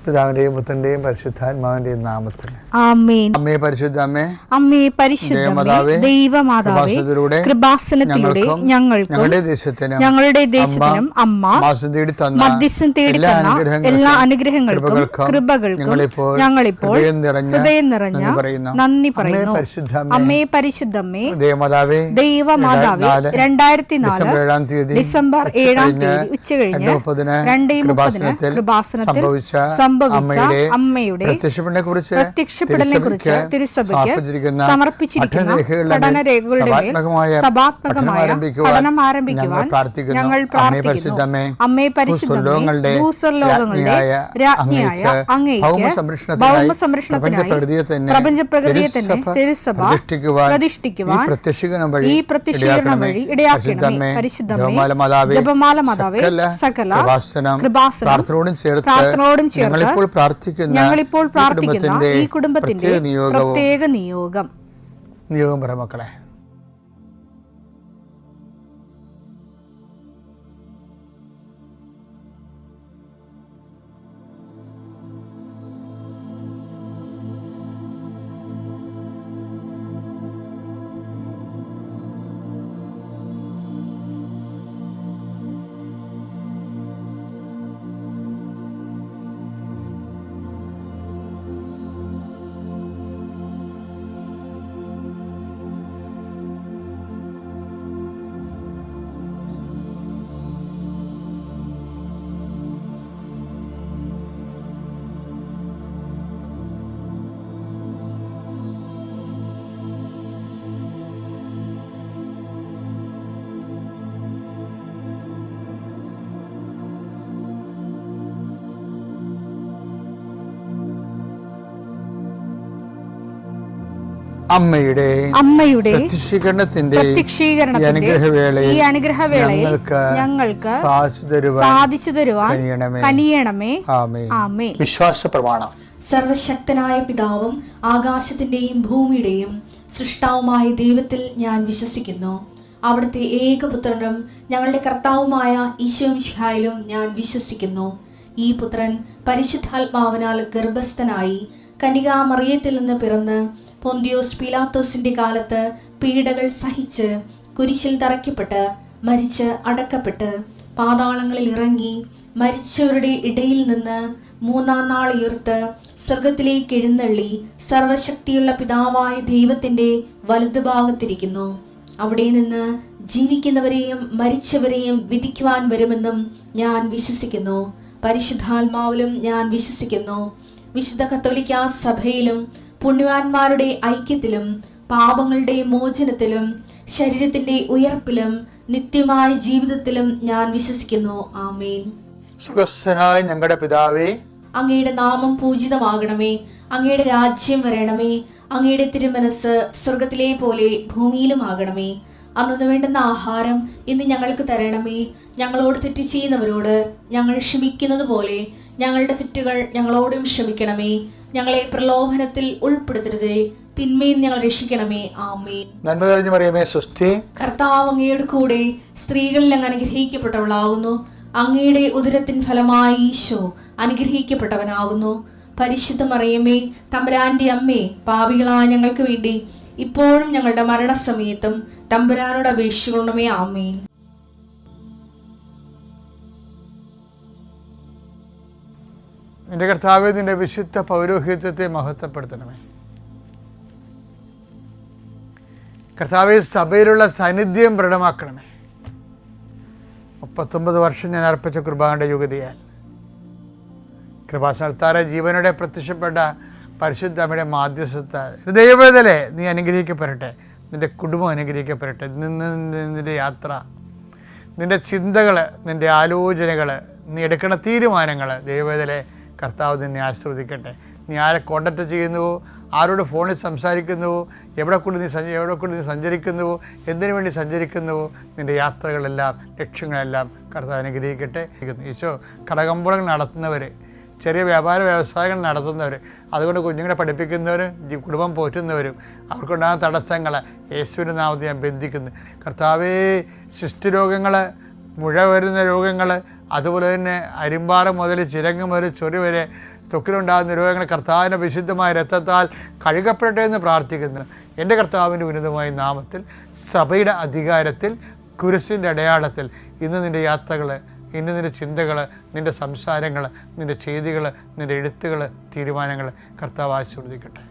പിതാവിന്റെയും പുത്രന്റെയും പരിശുദ്ധാത്മാവിന്റെയും നാമത്തിൽ ആമേൻ. അമ്മേ പരിശുദ്ധ അമ്മേ, അമ്മേ പരിശുദ്ധമേ, ദൈവമാതാവേ, കൃപാസനത്തിലൂടെ ഞങ്ങൾക്കും ഞങ്ങളുടെ ദേശത്തിനും അമ്മ മധ്യസ്ഥം തേടിത്തന്ന എല്ലാ അനുഗ്രഹങ്ങൾക്കും കൃപകൾക്കും ഞങ്ങളിപ്പോൾ ഹൃദയം നിറഞ്ഞ നന്ദി പറയുന്നു. അമ്മേ പരിശുദ്ധമേ, ദൈവമാതാവേ, 2004 ഡിസംബർ 7 ഉച്ചകഴിഞ്ഞ് 2:30 കൃപാസനത്തിൽ സംഭവിച്ച അമ്മയുടെ പ്രത്യക്ഷപ്പെടലിനെ കുറിച്ച് തിരുസഭയ്ക്ക് സമർപ്പിച്ചിരിക്കുന്ന പഠനരേഖകളുടെ മേൽ സഭാത്മകമായ പഠനം ആരംഭിക്കുവാൻ ഞങ്ങൾ പ്രാർത്ഥിക്കുന്നു. അമ്മേ പരിശുദ്ധമേ, ഭൂസ്വർലോകങ്ങളുടെ രാജ്ഞിയായ അങ്ങേയ്ക്ക് ഭൗമസംരക്ഷണത്തിനായി പ്രപഞ്ചപ്രകൃതിയെ തന്നെ തിരുസഭ പ്രതിഷ്ഠിക്കുവാൻ ഈ പ്രത്യക്ഷീകരണം വഴി ഇടയാക്കണമേ. പരിശുദ്ധമേ, ജപമാല മാതാവേ, സകല കൃപാസനം പ്രാർത്ഥനയോടും ചേർത്ത് ഞങ്ങളിപ്പോൾ പ്രാർത്ഥിക്കുന്ന ഈ കുടുംബത്തിന്റെ പ്രത്യേക നിയോഗം പറ മക്കളെ. അമ്മയുടെ പ്രത്യക്ഷീകരണത്തിന്റെ ഈ അനുഗ്രഹവേളയിൽ ഞങ്ങൾക്ക് സാധിച്ചു തരുവാൻ കനിയണമേ. ആമേൻ. വിശ്വാസ പ്രമാണം. സർവശക്തനായ പിതാവും ആകാശത്തിന്റെയും ഭൂമിയുടെയും സൃഷ്ടാവുമായ ദൈവത്തിൽ ഞാൻ വിശ്വസിക്കുന്നു. അവിടുത്തെ ഏകപുത്രനും ഞങ്ങളുടെ കർത്താവുമായ ഈശോമിശിഹായിലും ഞാൻ വിശ്വസിക്കുന്നു. ഈ പുത്രൻ പരിശുദ്ധാത്മാവിനാൽ ഗർഭസ്ഥനായി കന്യകാമറിയത്തിൽ നിന്ന് പിറന്ന് പൊന്തിയോസ് പീലാത്തോസിന്റെ കാലത്ത് പീഡകൾ സഹിച്ച് കുരിശിൽ തറയ്ക്കപ്പെട്ട് മരിച്ച് അടക്കപ്പെട്ട് പാതാളങ്ങളിൽ ഇറങ്ങി മരിച്ചവരുടെ ഇടയിൽ നിന്ന് 3-ാം നാൾ ഉയർത്ത് സ്വർഗത്തിലേക്ക് എഴുന്നള്ളി സർവശക്തിയുള്ള പിതാവായ ദൈവത്തിന്റെ വലതുഭാഗത്തിരിക്കുന്നു. അവിടെ നിന്ന് ജീവിക്കുന്നവരെയും മരിച്ചവരെയും വിധിക്കുവാൻ വരുമെന്നും ഞാൻ വിശ്വസിക്കുന്നു. പരിശുദ്ധാത്മാവിലും ഞാൻ വിശ്വസിക്കുന്നു. വിശുദ്ധ കത്തോലിക്കാ സഭയിലും പുണ്യവാന്മാരുടെ ഐക്യത്തിലും പാപങ്ങളുടെ മോചനത്തിലും ശരീരത്തിന്റെ ഉയർപ്പിലും നിത്യമായ ജീവിതത്തിലും ഞാൻ വിശ്വസിക്കുന്നു. ആമേൻ. സ്വർഗ്ഗസ്ഥനായ ഞങ്ങളുടെ പിതാവേ, അങ്ങയുടെ നാമം പൂജിതമാകണമേ. അങ്ങയുടെ രാജ്യം വരണമേ. അങ്ങയുടെ തിരുമനസ് സ്വർഗത്തിലെ പോലെ ഭൂമിയിലും ആകണമേ. അന്നു വേണ്ടുന്ന ആഹാരം ഇന്ന് ഞങ്ങൾക്ക് തരണമേ. ഞങ്ങളോട് തെറ്റ് ചെയ്യുന്നവരോട് ഞങ്ങൾ ക്ഷമിക്കുന്നത് പോലെ ഞങ്ങളുടെ തെറ്റുകൾ ഞങ്ങളോടും ക്ഷമിക്കണമേ. ഞങ്ങളെ പ്രലോഭനത്തിൽ ഉൾപ്പെടുത്തരുതേ, തിന്മയിൽ ഞങ്ങൾ രക്ഷിക്കണമേ. ആമേൻ. നന്മ നിറഞ്ഞ മറിയമേ, സ്വസ്തി. കർത്താവ് അങ്ങയുടെ കൂടെ സ്ത്രീകളിൽ അങ്ങ് അനുഗ്രഹിക്കപ്പെട്ടവളാകുന്നു. അങ്ങയുടെ ഉദരത്തിൻ ഫലമായി ഈശോ അനുഗ്രഹിക്കപ്പെട്ടവനാകുന്നു. പരിശുദ്ധ മറിയമേ, തമ്പുരാന്റെ അമ്മേ, പാപികളായ ഞങ്ങൾക്ക് വേണ്ടി ഇപ്പോഴും ഞങ്ങളുടെ മരണസമയത്തും തമ്പുരാനോട് അപേക്ഷിക്കണമേ. ആമേൻ. നിന്റെ കർത്താവേ, നിന്റെ വിശുദ്ധ പൗരോഹിത്യത്തെ മഹത്വപ്പെടുത്തണമേ. കർത്താവേ, സഭയിലുള്ള സാന്നിധ്യം ദൃഢമാക്കണമേ. 39 വർഷം ഞാൻ അർപ്പിച്ച കുർബാനയുടെ യുഗതിയാൽ കൃപാസനത്താര ജീവനോടെ പ്രത്യക്ഷപ്പെട്ട പരിശുദ്ധ അമ്മയുടെ മാധ്യസ്ഥ ദൈവവേദലേ, നീ അനുഗ്രഹിക്കപ്പെടട്ടെ. നിന്റെ കുടുംബം അനുഗ്രഹിക്കപ്പെടട്ടെ. നിന്റെ യാത്ര, നിന്റെ ചിന്തകൾ, നിന്റെ ആലോചനകൾ, നീ എടുക്കുന്ന തീരുമാനങ്ങൾ ദൈവവേദലേ കർത്താവ് നിന്നെ ആശീർവദിക്കട്ടെ. നീ ആരെ കോണ്ടാക്ട് ചെയ്യുന്നുവോ, ആരോട് ഫോണിൽ സംസാരിക്കുന്നുവോ, എവിടെ കൂടി നീ സഞ്ചരിക്കുന്നുവോ, എന്തിനു വേണ്ടി സഞ്ചരിക്കുന്നുവോ, നിൻ്റെ യാത്രകളെല്ലാം ലക്ഷ്യങ്ങളെല്ലാം കർത്താവ് അനുഗ്രഹിക്കട്ടെ. ഈശോ കടകമ്പോളങ്ങൾ നടത്തുന്നവർ, ചെറിയ വ്യാപാര വ്യവസായങ്ങൾ നടത്തുന്നവർ, അതുകൊണ്ട് കുഞ്ഞുങ്ങളെ പഠിപ്പിക്കുന്നവരും കുടുംബം പോറ്റുന്നവരും അവർക്കുണ്ടാകുന്ന തടസ്സങ്ങൾ യേശുവിൻ്റെ നാമത്തിൽ ഞാൻ ബന്ധിക്കുന്നു. കർത്താവേ, ശിഷ്ടുരോഗങ്ങൾ, മുഴ വരുന്ന രോഗങ്ങൾ, അതുപോലെ തന്നെ അരിമ്പാറ മുതൽ ചിരങ്ങ് മുതൽ ചൊറി വരെ ത്വക്കിലുണ്ടാകുന്ന രോഗങ്ങൾ കർത്താവിൻ്റെ വിശുദ്ധമായ രക്തത്താൽ കഴുകപ്പെടട്ടെ എന്ന് പ്രാർത്ഥിക്കുന്നു. എൻ്റെ കർത്താവിൻ്റെ ഉന്നതമായ നാമത്തിൽ, സഭയുടെ അധികാരത്തിൽ, കുരിശിൻ്റെ അടയാളത്തിൽ ഇന്ന് നിൻ്റെ യാത്രകൾ, ഇന്ന് നിൻ്റെ ചിന്തകൾ, നിൻ്റെ സംസാരങ്ങൾ, നിൻ്റെ ചെയ്തികൾ, നിൻ്റെ എഴുത്തുകൾ, തീരുമാനങ്ങൾ കർത്താവ് ആശീർവദിക്കട്ടെ.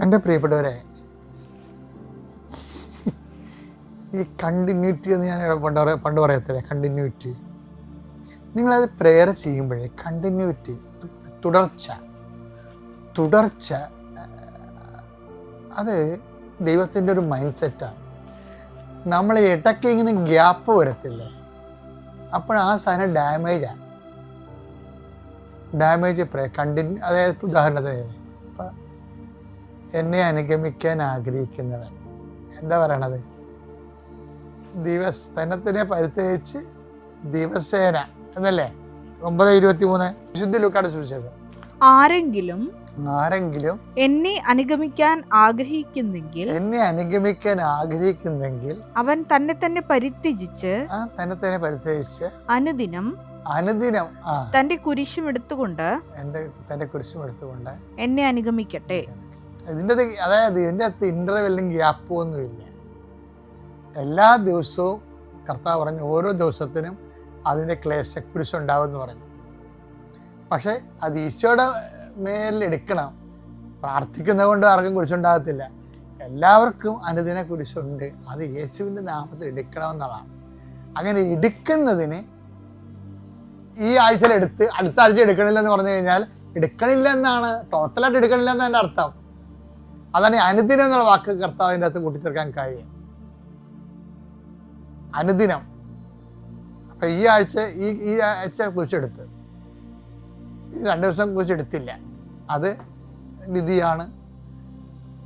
എൻ്റെ പ്രിയപ്പെട്ടവരെ, ഈ കണ്ടിന്യൂറ്റി എന്ന് ഞാൻ പണ്ട് പറയത്തില്ലേ, കണ്ടിന്യൂറ്റി. നിങ്ങളത് പ്രെയർ ചെയ്യുമ്പോഴേ കണ്ടിന്യൂറ്റി, തുടർച്ച അത് ദൈവത്തിൻ്റെ ഒരു മൈൻഡ് സെറ്റാണ്. നമ്മൾ ഇടയ്ക്ക് ഇങ്ങനെ ഗ്യാപ്പ് വരത്തില്ലേ, അപ്പോൾ ആ സാധനം ഡാമേജ് കണ്ടിന്യൂ. അതായത് ഉദാഹരണത്തിന് ഇപ്പം എന്നെ അനുഗമിക്കാൻ ആഗ്രഹിക്കുന്നവൻ എന്താ പറയണത്, തന്നെ പരിത്യജിച്ച് ദിവസേന എന്നല്ലേ 9:23 വിശുദ്ധ ലൂക്കായുടെ സുവിശേഷം. ആരെങ്കിലും എന്നെ അനുഗമിക്കാൻ ആഗ്രഹിക്കുന്നെങ്കിൽ അവൻ തന്നെ പരിത്യജിച്ച് അനുദിനം തന്റെ കുരിശും എടുത്തുകൊണ്ട് എന്നെ അനുഗമിക്കട്ടെ. ഇതിൻ്റെ അകത്ത് ഇന്റർവെല്ലും ഗ്യാപ്പും ഒന്നുമില്ല. എല്ലാ ദിവസവും കർത്താവ് പറഞ്ഞു ഓരോ ദിവസത്തിനും അതിൻ്റെ കുരിശുണ്ടാവും എന്ന് പറഞ്ഞു. പക്ഷെ അത് ഈശോയുടെ മേലെടുക്കണം. പ്രാർത്ഥിക്കുന്നത് കൊണ്ട് ആർക്കും കുരിശുണ്ടാകത്തില്ല. എല്ലാവർക്കും അനുദിന കുരിശുണ്ട്. അത് യേശുവിൻ്റെ നാമത്തിൽ എടുക്കണമെന്നുള്ളതാണ്. അങ്ങനെ എടുക്കുന്നതിന് ഈ ആഴ്ചയിൽ എടുത്ത് അടുത്ത ആഴ്ച എടുക്കണില്ലെന്ന് പറഞ്ഞു കഴിഞ്ഞാൽ എടുക്കണില്ല എന്നാണ്, ടോട്ടലായിട്ട് എടുക്കണില്ല എന്നതിൻ്റെ അർത്ഥം. അതാണ് അനുദിനം എന്നുള്ള വാക്ക് കർത്താവിൻ്റെ അകത്ത് കൂട്ടിച്ചേർക്കാൻ കാര്യം. അനുദിനം. അപ്പം ഈ ആഴ്ച കുരിശെടുത്ത് 2 ദിവസം കുരിശെടുത്തില്ല, അത് വിധിയാണ്,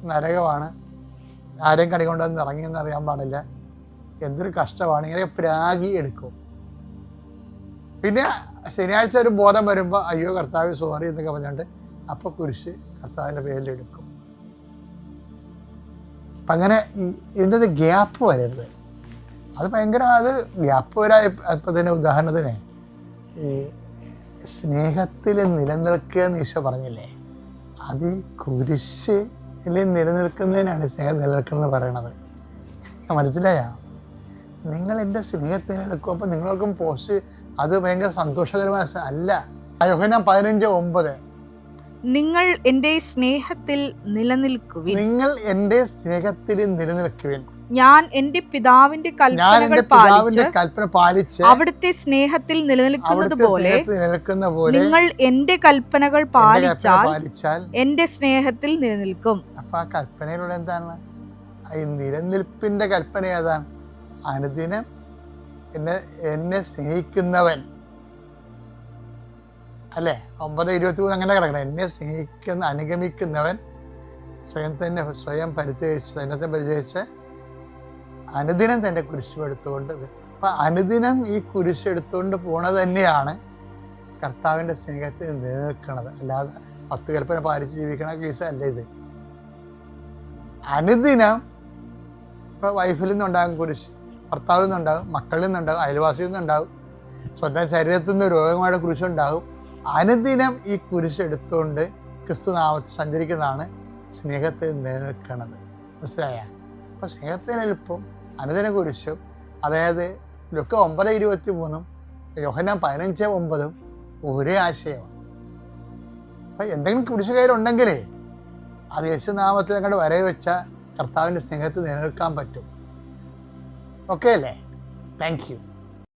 നരകമാണ്, ആരെയും കണി കൊണ്ടുവന്ന് ഇറങ്ങിയെന്ന് അറിയാൻ പാടില്ല, എന്തൊരു കഷ്ടമാണ്. ഇങ്ങനെ പ്രാഗി എടുക്കും. പിന്നെ ശനിയാഴ്ച ഒരു ബോധം വരുമ്പോൾ അയ്യോ കർത്താവ് സോറി എന്നൊക്കെ പറഞ്ഞുകൊണ്ട് അപ്പോൾ കുരിശ് കർത്താവിൻ്റെ പേരിലെടുക്കും. അപ്പം അങ്ങനെ ഇതിൻ്റെ ഗ്യാപ്പ് വരരുത്. അത് ഭയങ്കര, അത് ഗ്യാപ്പ് വരായപ്പോൾ തന്നെ ഉദാഹരണത്തിന് ഈ സ്നേഹത്തിൽ നിലനിൽക്കുക എന്ന് ഈശോ പറഞ്ഞില്ലേ, അത് ഈ കുരിശിൽ നിലനിൽക്കുന്നതിനാണ് സ്നേഹം നിലനിൽക്കണമെന്ന് പറയണത്. മനസ്സിലായ? നിങ്ങൾ എൻ്റെ സ്നേഹത്തിൽ നിലനിൽക്കും. അപ്പോൾ നിങ്ങൾക്കും പോസ്റ്റ് അത് ഭയങ്കര സന്തോഷകരമായ അല്ല. യോഹന്നാൻ 15:9 നിങ്ങൾ എൻ്റെ സ്നേഹത്തിൽ നിലനിൽക്കുവിൻ. ഞാൻ എൻ്റെ പിതാവിന്റെ കൽപ്പന പാലിച്ച് അവിടുത്തെ സ്നേഹത്തിൽ നിലനിൽക്കുന്നത് പോലെ നിങ്ങൾ എൻ്റെ കൽപ്പനകൾ പാലിച്ചാൽ എൻ്റെ സ്നേഹത്തിൽ നിലനിൽക്കും. അപ്പൊ ആ കൽപ്പനയിലുള്ള എന്താണ്? ഈ നിലനിൽപ്പിന്റെ കൽപ്പന ഏതാണ്? അനുദിനം എന്നെ സ്നേഹിക്കുന്നവൻ അല്ലേ? 9:23 അങ്ങനെ കിടക്കണം. എന്നെ അനുഗമിക്കുന്നവൻ സ്വയം പരിചയിച്ച് അനുദിനം തൻ്റെ കുരിശെടുത്തുകൊണ്ട്. അപ്പം അനുദിനം ഈ കുരിശെടുത്തുകൊണ്ട് പോണത് തന്നെയാണ് കർത്താവിൻ്റെ സ്നേഹത്തിൽ നിലനിൽക്കുന്നത്. അല്ലാതെ 10 കൽപ്പന പാലിച്ച് ജീവിക്കണ കേസല്ല ഇത്. അനുദിനം ഇപ്പോൾ വൈഫിൽ നിന്നുണ്ടാകും കുരിശ്, ഭർത്താവിൽ നിന്നുണ്ടാകും, മക്കളിൽ നിന്നുണ്ടാകും, അയൽവാസിയിൽ നിന്നുണ്ടാകും, സ്വന്തം ശരീരത്തിൽ നിന്ന് രോഗങ്ങളുടെ കുരിശുണ്ടാകും. അനുദിനം ഈ കുരിശെടുത്തുകൊണ്ട് ക്രിസ്തുനാമത്തിൽ സഞ്ചരിക്കുന്നതാണ് സ്നേഹത്തിൽ നിലനിൽക്കുന്നത്. മനസ്സിലായ? അപ്പോൾ സ്നേഹത്തിൽ നിലനിൽപ്പും അനുദിന കുരിശും, അതായത് ലൂക്ക 9:23 യോഹന്നാൻ 15:9 ഒരേ ആശയമാണ്. അപ്പം എന്തെങ്കിലും കുരിശ് കയ്യിലുണ്ടെങ്കിലേ അത് യേശുനാമത്തിൽ അങ്ങോട്ട് വരവ് വെച്ചാൽ കർത്താവിൻ്റെ സ്നേഹത്തിൽ നിലനിൽക്കാൻ പറ്റും. ഓക്കെ അല്ലേ? Thank you.